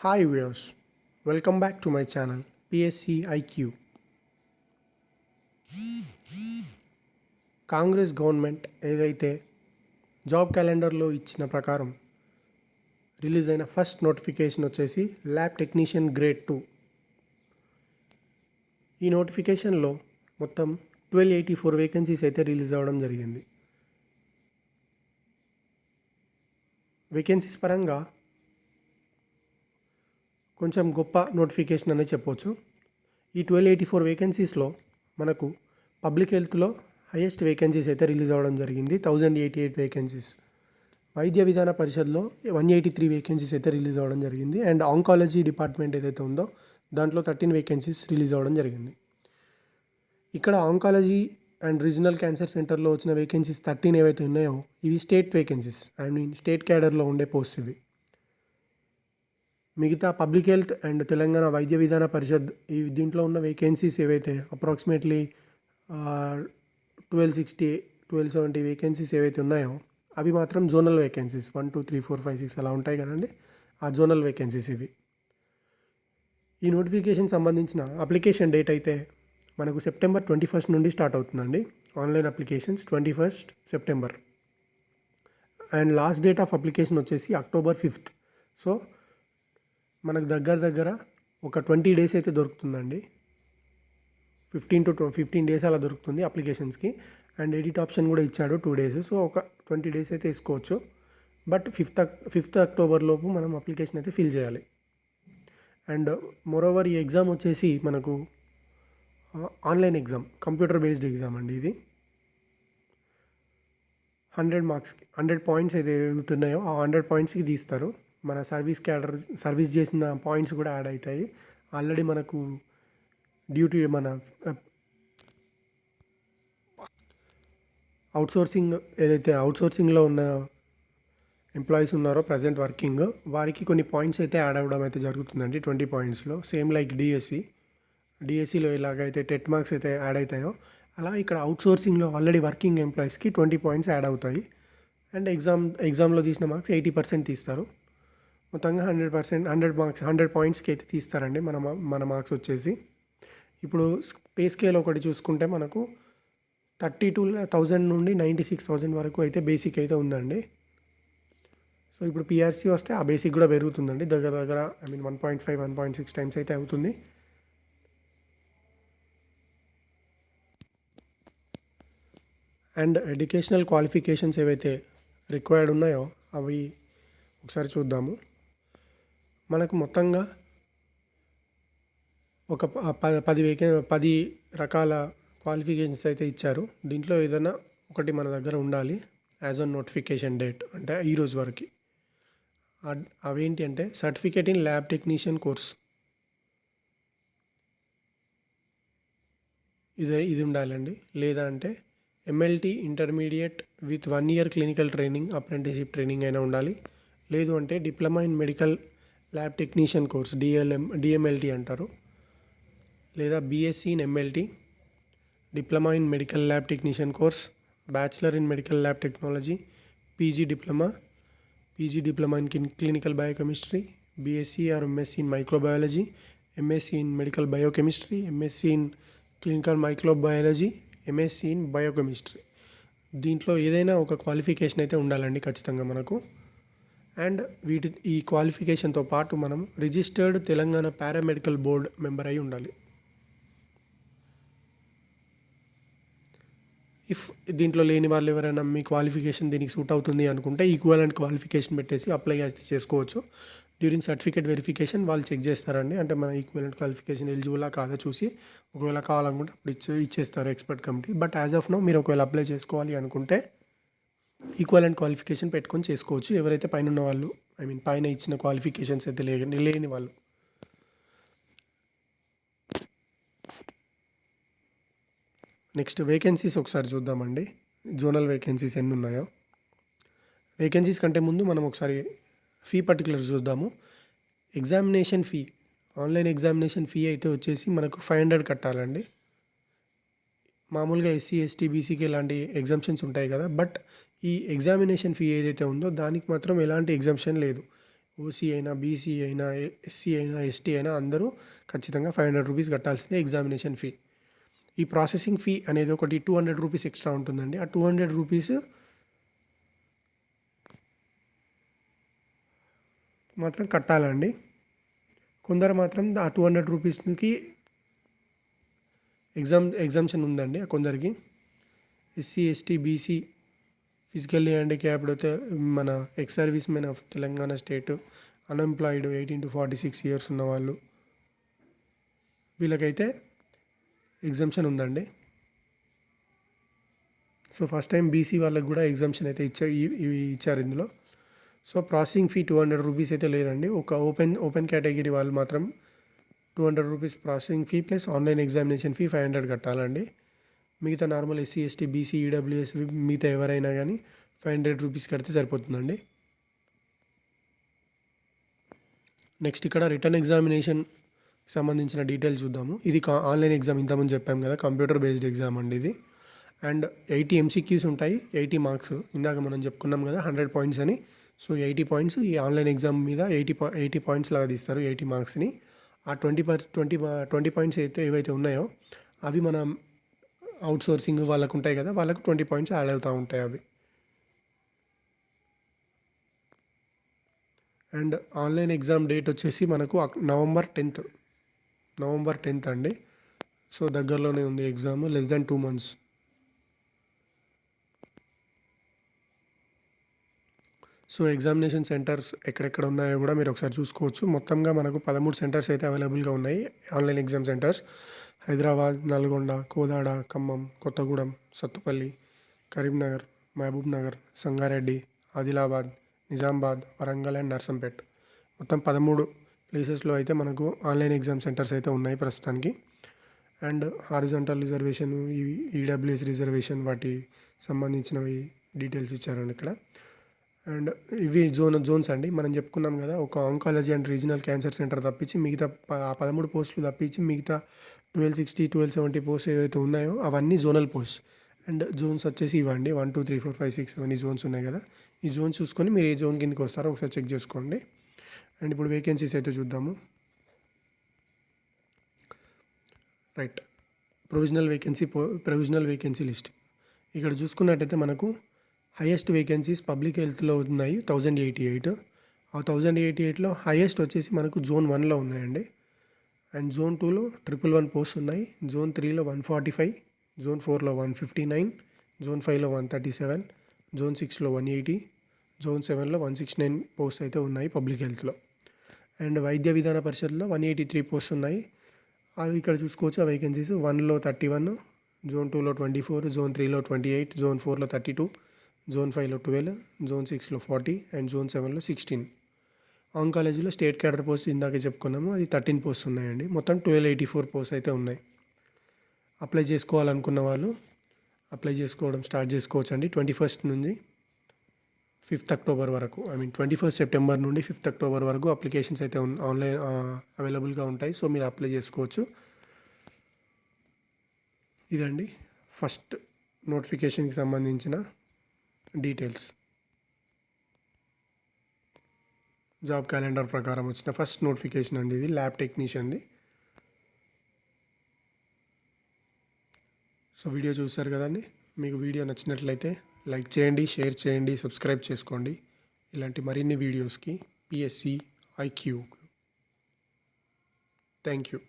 Hi viewers, welcome back to my channel PSC IQ. Congress government ఏదైతే job క్యాలెండర్లో ఇచ్చిన ప్రకారం రిలీజ్ అయిన ఫస్ట్ నోటిఫికేషన్ వచ్చేసి ల్యాబ్ టెక్నీషియన్ గ్రేడ్ 2. ఈ నోటిఫికేషన్లో మొత్తం 1284 వేకెన్సీస్ అయితే రిలీజ్ అవ్వడం జరిగింది. వేకెన్సీస్ పరంగా కొంచెం గొప్ప నోటిఫికేషన్ అనే చెప్పవచ్చు. ఈ 1284 వేకెన్సీస్లో మనకు పబ్లిక్ హెల్త్లో హైయెస్ట్ వేకెన్సీస్ అయితే రిలీజ్ అవ్వడం జరిగింది. 1088 వేకెన్సీస్. వైద్య విధాన పరిషత్లో 183 వేకెన్సీస్ అయితే రిలీజ్ అవ్వడం జరిగింది. అండ్ ఆంకాలజీ డిపార్ట్మెంట్ ఏదైతే ఉందో దాంట్లో 13 వేకెన్సీస్ రిలీజ్ అవ్వడం జరిగింది. ఇక్కడ ఆంకాలజీ అండ్ రీజనల్ క్యాన్సర్ సెంటర్లో వచ్చిన వేకెన్సీస్ 13 ఏవైతే ఉన్నాయో ఇవి స్టేట్ వేకెన్సీస్, స్టేట్ క్యాడర్లో ఉండే పోస్ట్ ఇవి. మిగతా పబ్లిక్ హెల్త్ అండ్ తెలంగాణ వైద్య విధాన పరిషత్ దీంట్లో ఉన్న వేకెన్సీస్ ఏవైతే అప్రాక్సిమేట్లీ 1270 వేకెన్సీస్ ఏవైతే ఉన్నాయో అవి మాత్రం జోనల్ వేకెన్సీస్ 1 2 3 4 5 6 అలా ఉంటాయి కదండి, ఆ జోనల్ వేకెన్సీస్ ఇవి. ఈ నోటిఫికేషన్ సంబంధించిన అప్లికేషన్ డేట్ అయితే మనకు సెప్టెంబర్ 21 నుండి స్టార్ట్ అవుతుందండి. Online applications 21 September and last date of application వచ్చేసి October 5th. సో మనకు దగ్గర ఒక 20 డేస్ అయితే దొరుకుతుందండి. 15 డేస్ అలా దొరుకుతుంది అప్లికేషన్స్కి. అండ్ ఎడిట్ ఆప్షన్ కూడా ఇచ్చాడు 2 డేస్. సో ఒక 20 డేస్ అయితే వేసుకోవచ్చు. బట్ 5th అక్టోబర్ లోపు మనం అప్లికేషన్ అయితే ఫిల్ చేయాలి. అండ్ మోరోవర్ ఈ ఎగ్జామ్ వచ్చేసి మనకు online exam, computer based exam అండి. ఇది 100 మార్క్స్ 100 పాయింట్స్ అయితే ఎదుగుతున్నాయో ఆ 100 పాయింట్స్కి తీస్తారు. మన సర్వీస్ చేసిన పాయింట్స్ కూడా యాడ్ అవుతాయి. ఆల్రెడీ మనకు డ్యూటీ మన అవుట్సోర్సింగ్లో ఉన్న ఎంప్లాయీస్ ఉన్నారో ప్రజెంట్ వర్కింగ్, వారికి కొన్ని పాయింట్స్ అయితే యాడ్ అవ్వడం అయితే జరుగుతుందండి 20 పాయింట్స్లో. సేమ్ లైక్ డిఎస్సిలో ఎలాగైతే టెట్ మార్క్స్ అయితే యాడ్ అవుతాయో అలా ఇక్కడ అవుట్సోర్సింగ్లో ఆల్రెడీ వర్కింగ్ ఎంప్లాయీస్కి 20 పాయింట్స్ యాడ్ అవుతాయి. అండ్ ఎగ్జామ్లో తీసిన మార్క్స్ 80% తీస్తారు. మొత్తంగా 100 పాయింట్స్కి అయితే తీస్తారండి మన మార్క్స్ వచ్చేసి. ఇప్పుడు పే స్కేల్ ఒకటి చూసుకుంటే మనకు 32,000 నుండి 96,000 వరకు అయితే బేసిక్ అయితే ఉందండి. సో ఇప్పుడు పిఆర్సీ వస్తే ఆ బేసిక్ కూడా పెరుగుతుందండి. దగ్గర 1.5 1.6 టైమ్స్ అయితే అవుతుంది. అండ్ ఎడ్యుకేషనల్ క్వాలిఫికేషన్స్ ఏవైతే రిక్వైర్డ్ ఉన్నాయో అవి ఒకసారి చూద్దాము. మనకు మొత్తంగా ఒక 10 రకాల క్వాలిఫికేషన్స్ అయితే ఇచ్చారు. దీంట్లో ఏదైనా ఒకటి మన దగ్గర ఉండాలి యాజ్ ఆన్ నోటిఫికేషన్ డేట్, అంటే ఈరోజు వరకు. అవేంటి అంటే certificate in lab technician course, ఇది ఉండాలండి. లేదా అంటే MLT intermediate with 1 year clinical training, apprenticeship training అయినా ఉండాలి. లేదు అంటే diploma in medical lab technician course, DMLT అంటారు. లేదా BSc in MLT, diploma in medical lab technician course, bachelor in medical lab technology, PG diploma in clinical biochemistry, BSc are MSc in microbiology, MSc in medical biochemistry, MSc in clinical microbiology, MSc in biochemistry. దీంట్లో ఏదైనా ఒక qualification అయితే ఉండాలండి ఖచ్చితంగా మనకు. And ఈ క్వాలిఫికేషన్తో పాటు మనం registered Telangana paramedical board member అయి ఉండాలి. ఇఫ్ దీంట్లో లేని వాళ్ళు ఎవరైనా మీ క్వాలిఫికేషన్ దీనికి సూట్ అవుతుంది అనుకుంటే ఈక్వలెంట్ క్వాలిఫికేషన్ పెట్టేసి అప్లై అయితే చేసుకోవచ్చు. డ్యూరింగ్ సర్టిఫికేట్ వెరిఫికేషన్ వాళ్ళు చెక్ చేస్తారండి, అంటే మన ఈక్వలెంట్ క్వాలిఫికేషన్ ఎలిజిబుల్లా కాదా చూసి ఒకవేళ కావాలనుకుంటే అప్పుడు ఇచ్చేస్తారు expert committee. But as of now మీరు ఒకవేళ అప్లై చేసుకోవాలి అనుకుంటే ఈక్వలెంట్ క్వాలిఫికేషన్ పెట్టుకొని చేసుకోవచ్చు. ఎవరైతే పైన ఉన్న వాళ్ళు, పైన ఇచ్చిన క్వాలిఫికేషన్స్ అయితే లేని వాళ్ళు. నెక్స్ట్ వేకెన్సీస్ ఒకసారి చూద్దామండి. జోనల్ వేకెన్సీస్ ఎన్ని ఉన్నాయో. వేకెన్సీస్ కంటే ముందు మనం ఒకసారి ఫీ పర్టికులర్స్ చూద్దాము. Examination fee, online examination fee అయితే వచ్చేసి మనకు 500 కట్టాలండి. మామూలుగా ఎస్సీ ఎస్టీ బీసీకి ఇలాంటి ఎగ్జామ్షన్స్ ఉంటాయి కదా, బట్ ఈ ఎగ్జామినేషన్ ఫీ ఏదైతే ఉందో దానికి మాత్రం ఎలాంటి ఎగ్జామ్షన్ లేదు. ఓసీ అయినా, బీసీ అయినా, ఎస్సీ అయినా, ఎస్టీ అయినా అందరూ ఖచ్చితంగా 500 రూపీస్ కట్టాల్సిందే ఎగ్జామినేషన్ ఫీ. ఈ ప్రాసెసింగ్ ఫీ అనేది ఒకటి 200 రూపీస్ ఎక్స్ట్రా ఉంటుందండి. ఆ 200 రూపీస్ మాత్రం కట్టాలండి. కొందరు మాత్రం ఆ 200 రూపీస్కి ఎగ్జామ్షన్ ఉందండి కొందరికి. SC, ST, BC, physically handicapped, మన ex service men of Telangana state, unemployed 18 to 46 years ఉన్నవాళ్ళు, వీళ్ళకైతే ఎగ్జామ్షన్ ఉందండి. సో ఫస్ట్ టైం బీసీ వాళ్ళకి కూడా ఎగ్జామ్షన్ అయితే ఇచ్చారు ఇందులో. సో ప్రాసెసింగ్ ఫీ 200 రూపీస్ అయితే లేదండి. ఒక ఓపెన్ కేటగిరీ వాళ్ళు మాత్రం 200 rupees processing fee plus online examination fee 500 కట్టాలండి. మిగతా normal SC, ST, BC, EWS మిగతా ఎవరైనా కానీ 500 రూపీస్ కడితే సరిపోతుందండి. నెక్స్ట్ ఇక్కడ రిటర్న్ ఎగ్జామినేషన్ సంబంధించిన డీటెయిల్స్ చూద్దాము. ఇది ఆన్లైన్ ఎగ్జామ్, ఇంతకుముందు చెప్పాం కదా, కంప్యూటర్ బేస్డ్ ఎగ్జామ్ అండి ఇది. అండ్ 80 MCQs ఉంటాయి, 80 మార్క్స్. ఇందాక మనం చెప్పుకున్నాం కదా 100 పాయింట్స్ అని. సో 80 పాయింట్స్ ఈ ఆన్లైన్ ఎగ్జామ్ మీద 80 పాయింట్స్ లాగా తీస్తారు, 80 మార్క్స్ని. ఆ 20 పాయింట్స్ అయితే ఏవైతే ఉన్నాయో అవి మనం అవుట్ సోర్సింగ్ వాళ్ళకు ఉంటాయి కదా, వాళ్ళకు 20 పాయింట్స్ యాడ్ అవుతూ ఉంటాయి అవి. అండ్ ఆన్లైన్ ఎగ్జామ్ డేట్ వచ్చేసి మనకు నవంబర్ 10th అండి. సో దగ్గరలోనే ఉంది exam, less than 2 months. So examination centres ఎక్కడెక్కడ ఉన్నాయో కూడా మీరు ఒకసారి చూసుకోవచ్చు. మొత్తంగా మనకు 13 సెంటర్స్ అయితే అవైలబుల్గా ఉన్నాయి, online exam centres. Hyderabad, Nalgonda, Kodad, Khammam, Kothagudem, Sathupalli, Karimnagar, Mahbub Nagar, Sangareddy, Adilabad, Nizamabad, Warangal and Narsampet. మొత్తం 13 ప్లేసెస్లో అయితే మనకు ఆన్లైన్ ఎగ్జామ్ సెంటర్స్ అయితే ఉన్నాయి ప్రస్తుతానికి. And horizontal reservation, EWS reservation, వాటి సంబంధించినవి డీటెయిల్స్ ఇచ్చారండి ఇక్కడ. అండ్ ఇవి జోన్స్ అండి. మనం చెప్పుకున్నాం కదా, ఒక oncology and regional cancer centre తప్పించి మిగతా 13 పోస్టులు తప్పించి మిగతా 1260, 1270 పోస్ట్ ఏవైతే ఉన్నాయో అవన్నీ జోనల్ పోస్ట్. అండ్ జోన్స్ వచ్చేసి ఇవ్వండి, 1, 2, 3, 4, 5, 6 అవన్నీ జోన్స్ ఉన్నాయి కదా. ఈ జోన్స్ చూసుకొని మీరు ఏ జోన్ కిందకి వస్తారో ఒకసారి చెక్ చేసుకోండి. అండ్ ఇప్పుడు వేకెన్సీస్ అయితే చూద్దాము. Right, provisional vacancy list. ఇక్కడ చూసుకున్నట్టయితే మనకు హైయెస్ట్ వేకెన్సీస్ పబ్లిక్ హెల్త్లో ఉన్నాయి 1088. ఆ 1088లో హైయెస్ట్ వచ్చేసి మనకు జోన్ 1లో ఉన్నాయండి. అండ్ జోన్ 2లో 111 పోస్ట్ ఉన్నాయి, జోన్ 3లో 145, జోన్ 4లో 159, జోన్ 5లో 137, జోన్ 6లో 180, జోన్ 7లో 169 పోస్ట్ అయితే ఉన్నాయి పబ్లిక్ హెల్త్లో. అండ్ వైద్య విధాన పరిషత్లో 183 పోస్ట్ ఉన్నాయి. అవి ఇక్కడ చూసుకోవచ్చు. ఆ వేకెన్సీస్ 1లో 31, జోన్ 2లో 24, జోన్ 3లో 28, జోన్ 4లో 32, జోన్ 5లో 12, జోన్ 6లో 40 అండ్ జోన్ 7లో 16. ఆంకాలజీలో స్టేట్ క్యాడర్ పోస్ట్ ఇందాక చెప్పుకున్నాము, అది 13 పోస్ట్ ఉన్నాయండి. మొత్తం 1284 పోస్ట్ అయితే ఉన్నాయి. అప్లై చేసుకోవాలనుకున్న వాళ్ళు అప్లై చేసుకోవడం స్టార్ట్ చేసుకోవచ్చు అండి. 21st నుంచి 5th అక్టోబర్ వరకు, 21st సెప్టెంబర్ నుండి 5th అక్టోబర్ వరకు అప్లికేషన్స్ అయితే ఆన్లైన్ అవైలబుల్గా ఉంటాయి. సో మీరు అప్లై చేసుకోవచ్చు. ఇదండి ఫస్ట్ నోటిఫికేషన్కి సంబంధించిన డీటెయిల్స్. జాబ్ క్యాలెండర్ ప్రకారం వచ్చిన ఫస్ట్ నోటిఫికేషన్ అండి ఇది, ల్యాబ్ టెక్నీషియన్ది. సో వీడియో చూస్తారు కదండి, మీకు వీడియో నచ్చినట్లయితే లైక్ చేయండి, షేర్ చేయండి, సబ్స్క్రైబ్ చేసుకోండి. ఇలాంటి మరిన్ని వీడియోస్కి PSC IQ. Thank you.